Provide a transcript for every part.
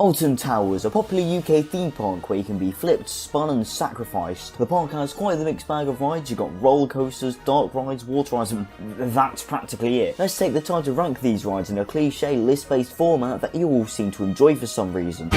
Alton Towers, a popular UK theme park where you can be flipped, spun and sacrificed. The park has quite the mixed bag of rides. You've got roller coasters, dark rides, water rides, and that's practically it. Let's take the time to rank these rides in a cliche list-based format that you all seem to enjoy for some reason.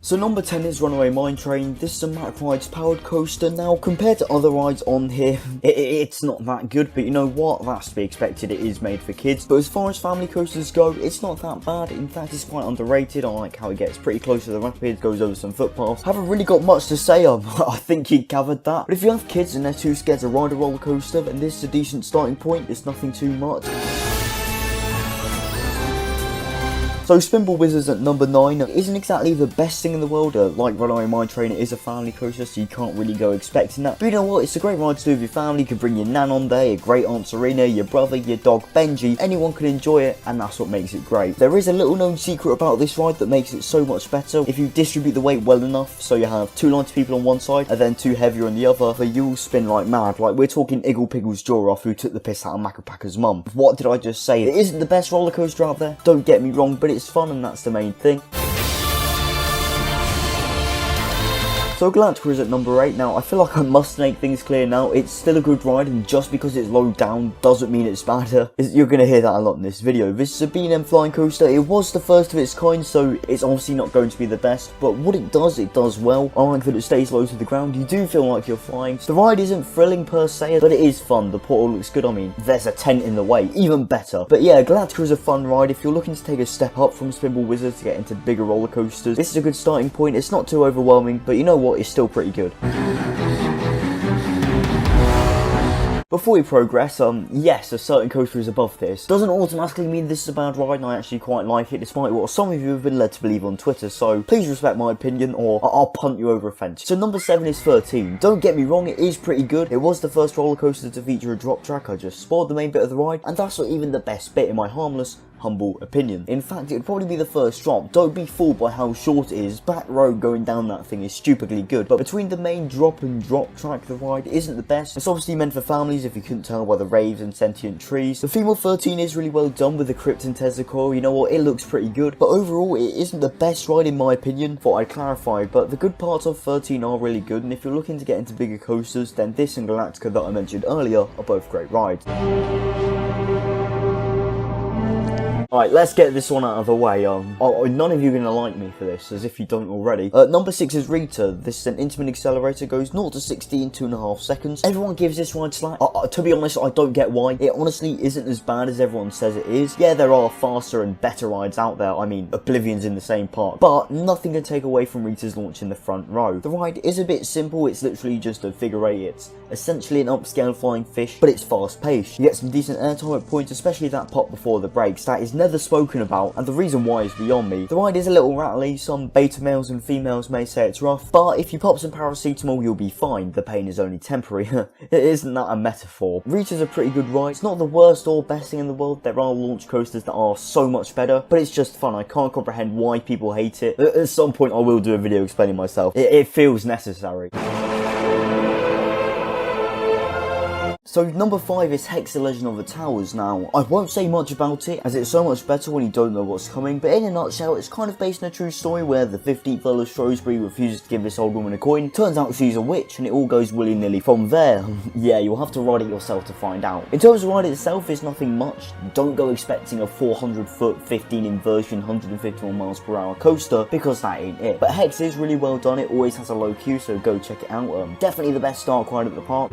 So number 10 is Runaway Mine Train. This is a Mack Rides powered coaster. Now, compared to other rides on here, it's not that good, but you know what? That's to be expected. It is made for kids. But as far as family coasters go, it's not that bad. In fact, it's quite underrated. I like how it gets pretty close to the rapids, goes over some footpaths. Haven't really got much to say on. I think you covered that. But if you have kids and they're too scared to ride a roller coaster, then this is a decent starting point. It's nothing too much. So Spindle Wizards at number 9 isn't exactly the best thing in the world. Like Runaway Mine Train, it is a family coaster, so you can't really go expecting that. But you know what? It's a great ride to do with your family. You can bring your nan on there, your great aunt Serena, your brother, your dog Benji. Anyone can enjoy it, and that's what makes it great. There is a little known secret about this ride that makes it so much better. If you distribute the weight well enough, so you have 2 lighter people on one side and then 2 heavier on the other, you'll spin like mad. Like we're talking Iggle Piggle's jaw off, who took the piss out of Macapacca's mum. What did I just say? It isn't the best roller coaster out there. Don't get me wrong, but it's fun, and that's the main thing. So Galatra is at number 8. Now, I feel like I must make things clear now. It's still a good ride, and just because it's low down doesn't mean it's bad. You're going to hear that a lot in this video. This is a B&M flying coaster. It was the first of its kind, so it's obviously not going to be the best. But what it does well. I like that it stays low to the ground. You do feel like you're flying. The ride isn't thrilling per se, but it is fun. The portal looks good. I mean, there's a tent in the way. Even better. But yeah, Galatra is a fun ride. If you're looking to take a step up from Spindle Wizards to get into bigger roller coasters, this is a good starting point. It's not too overwhelming, but you know what? It's still pretty good. Before we progress, yes, a certain coaster is above this. Doesn't automatically mean this is a bad ride, and I actually quite like it, despite what some of you have been led to believe on Twitter, so please respect my opinion, or I'll punt you over a fence. So number 7 is 13. Don't get me wrong, it is pretty good. It was the first roller coaster to feature a drop track. I just spoiled the main bit of the ride, and that's not even the best bit in my harmless, humble opinion. In fact, it would probably be the first drop. Don't be fooled by how short it is. Back row going down that thing is stupidly good, but between the main drop and drop track, the ride isn't the best. It's obviously meant for families, if you couldn't tell by the raves and sentient trees. The theme of 13 is really well done with the crypt and Tesicore. You know what, it looks pretty good, but overall it isn't the best ride in my opinion. Thought I'd clarify, but the good parts of 13 are really good, and if you're looking to get into bigger coasters, then this and Galactica that I mentioned earlier are both great rides. Alright, let's get this one out of the way. None of you are going to like me for this, as if you don't already. Number 6 is Rita. This is an intimate accelerator, goes 0 to 60 in 2.5 seconds. Everyone gives this ride slack. To be honest, I don't get why. It honestly isn't as bad as everyone says it is. Yeah, there are faster and better rides out there. I mean, Oblivion's in the same park. But nothing can take away from Rita's launch in the front row. The ride is a bit simple. It's literally just a figure 8. It's essentially an upscale flying fish, but it's fast paced. You get some decent airtime at points, especially that pop before the brakes. That is never spoken about, and the reason why is beyond me. The ride is a little rattly. Some beta males and females may say it's rough, but if you pop some paracetamol, you'll be fine. The pain is only temporary. Isn't that a metaphor? Rita's a pretty good ride. It's not the worst or best thing in the world. There are launch coasters that are so much better, but it's just fun. I can't comprehend why people hate it. At some point I will do a video explaining myself. It feels necessary. So number 5 is Hex the Legend of the Towers. Now, I won't say much about it, as it's so much better when you don't know what's coming, but in a nutshell, it's kind of based on a true story where the 15th Earl of Shrewsbury refuses to give this old woman a coin. Turns out she's a witch, and it all goes willy-nilly from there. Yeah, you'll have to ride it yourself to find out. In terms of the ride itself, it's nothing much. Don't go expecting a 400-foot, 15 inversion, 151 miles per hour coaster, because that ain't it. But Hex is really well done. It always has a low queue, so go check it out. Definitely the best dark ride at the park.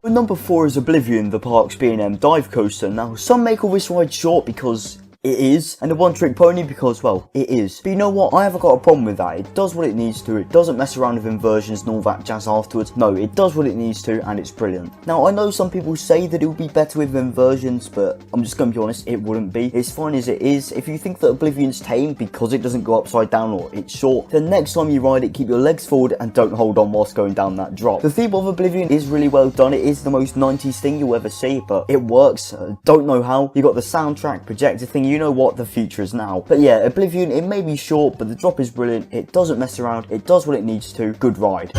Number 4 is Oblivion, the park's B&M dive coaster. Now, some may call this ride short because it is, and a one-trick pony because, well, it is. But you know what? I haven't got a problem with that. It does what it needs to. It doesn't mess around with inversions and all that jazz afterwards. No, it does what it needs to, and it's brilliant. Now, I know some people say that it would be better with inversions, but I'm just going to be honest, it wouldn't be. It's fine as it is. If you think that Oblivion's tame because it doesn't go upside down or it's short, then next time you ride it, keep your legs forward and don't hold on whilst going down that drop. The theme of Oblivion is really well done. It is the most 90s thing you'll ever see, but it works. Don't know how. You got the soundtrack, projector thing, you know what the future is now. But yeah, Oblivion, it may be short, but the drop is brilliant. It doesn't mess around. It does what it needs to. Good ride.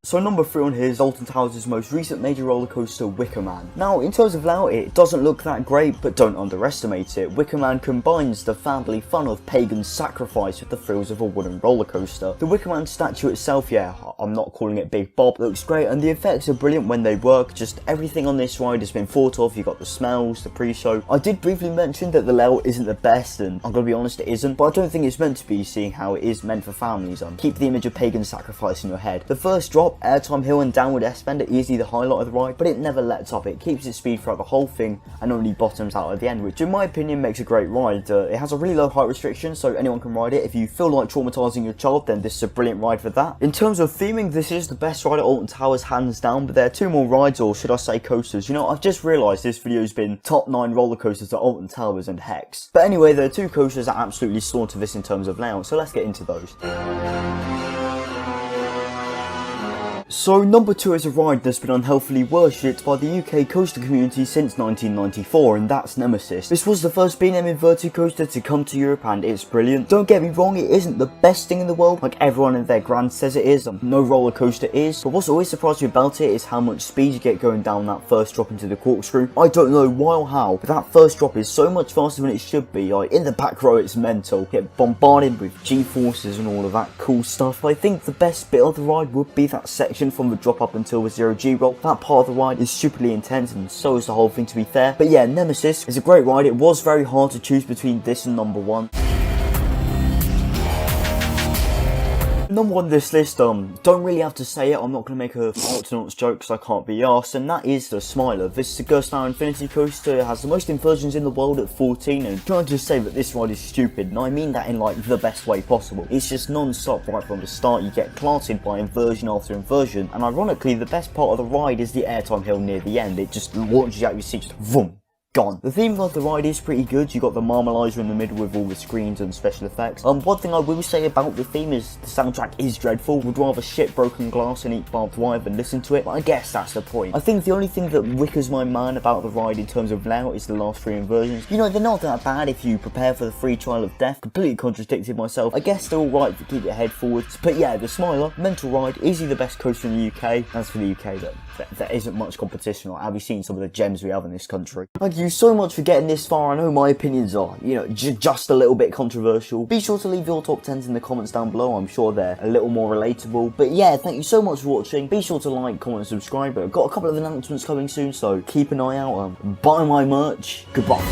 So number 3 on here is Alton Towers' most recent major roller coaster, Wicker Man. Now, in terms of layout, it doesn't look that great, but don't underestimate it. Wicker Man combines the family fun of pagan sacrifice with the thrills of a wooden roller coaster. The Wicker Man statue itself, yeah, I'm not calling it Big Bob, looks great, and the effects are brilliant when they work. Just everything on this ride has been thought of. You got the smells, the pre-show. I did briefly mention that the layout isn't the best, and I'm gonna be honest, it isn't, but I don't think it's meant to be, seeing how it is meant for families. Keep the image of pagan sacrifice in your head. The first drop, Airtime Hill and Downward S-Bend, are easily the highlight of the ride, but it never lets up. It keeps its speed throughout the whole thing and only bottoms out at the end, which in my opinion makes a great ride. It has a really low height restriction, so anyone can ride it. If you feel like traumatizing your child, then this is a brilliant ride for that. In terms of theming, this is the best ride at Alton Towers, hands down, but there are 2 more rides, or should I say coasters. You know, I've just realised this video's been top 9 roller coasters at Alton Towers and Hex. But anyway, there are 2 coasters that absolutely slaughter this in terms of layout, so let's get into those. So number 2 is a ride that's been unhealthily worshipped by the UK coaster community since 1994, and that's Nemesis. This was the first B&M inverted coaster to come to Europe, and it's brilliant. Don't get me wrong, it isn't the best thing in the world, like everyone in their grand says it is, and no roller coaster is, but what's always surprised me about it is how much speed you get going down that first drop into the corkscrew. I don't know why or how, but that first drop is so much faster than it should be. Like, in the back row it's mental. You get bombarded with G-forces and all of that cool stuff. But I think the best bit of the ride would be that section from the drop up until the 0G roll. That part of the ride is superly intense, and so is the whole thing, to be fair. But yeah, Nemesis is a great ride. It was very hard to choose between this and number 1. Number 1 on this list, don't really have to say it. I'm not going to make a Alton joke because I can't be arsed, and that is the Smiler. This is a Gerstner Infinity coaster. It has the most inversions in the world at 14, and trying to say that this ride is stupid, and I mean that in like the best way possible. It's just non-stop right from the start. You get clarted by inversion after inversion, and ironically the best part of the ride is the Airtime Hill near the end. It just launches out your seat, just vroom. Gone. The theme of the ride is pretty good. You got the Marmalizer in the middle with all the screens and special effects. One thing I will say about the theme is the soundtrack is dreadful. Would rather shit broken glass and eat barbed wire than listen to it, but I guess that's the point. I think the only thing that wickers my man about the ride in terms of layout is the last 3 inversions. You know, they're not that bad if you prepare for the free trial of death. Completely contradicted myself. I guess they're alright to keep your head forwards. But yeah, the Smiler, mental ride, easily the best coaster in the UK. As for the UK, there isn't much competition. Like, have you seen some of the gems we have in this country? Thank you so much for getting this far. I know my opinions are, you know, just a little bit controversial. Be sure to leave your top 10s in the comments down below. I'm sure they're a little more relatable. But yeah, thank you so much for watching. Be sure to like, comment, and subscribe. I've got a couple of announcements coming soon, so keep an eye out. Buy my merch. Goodbye.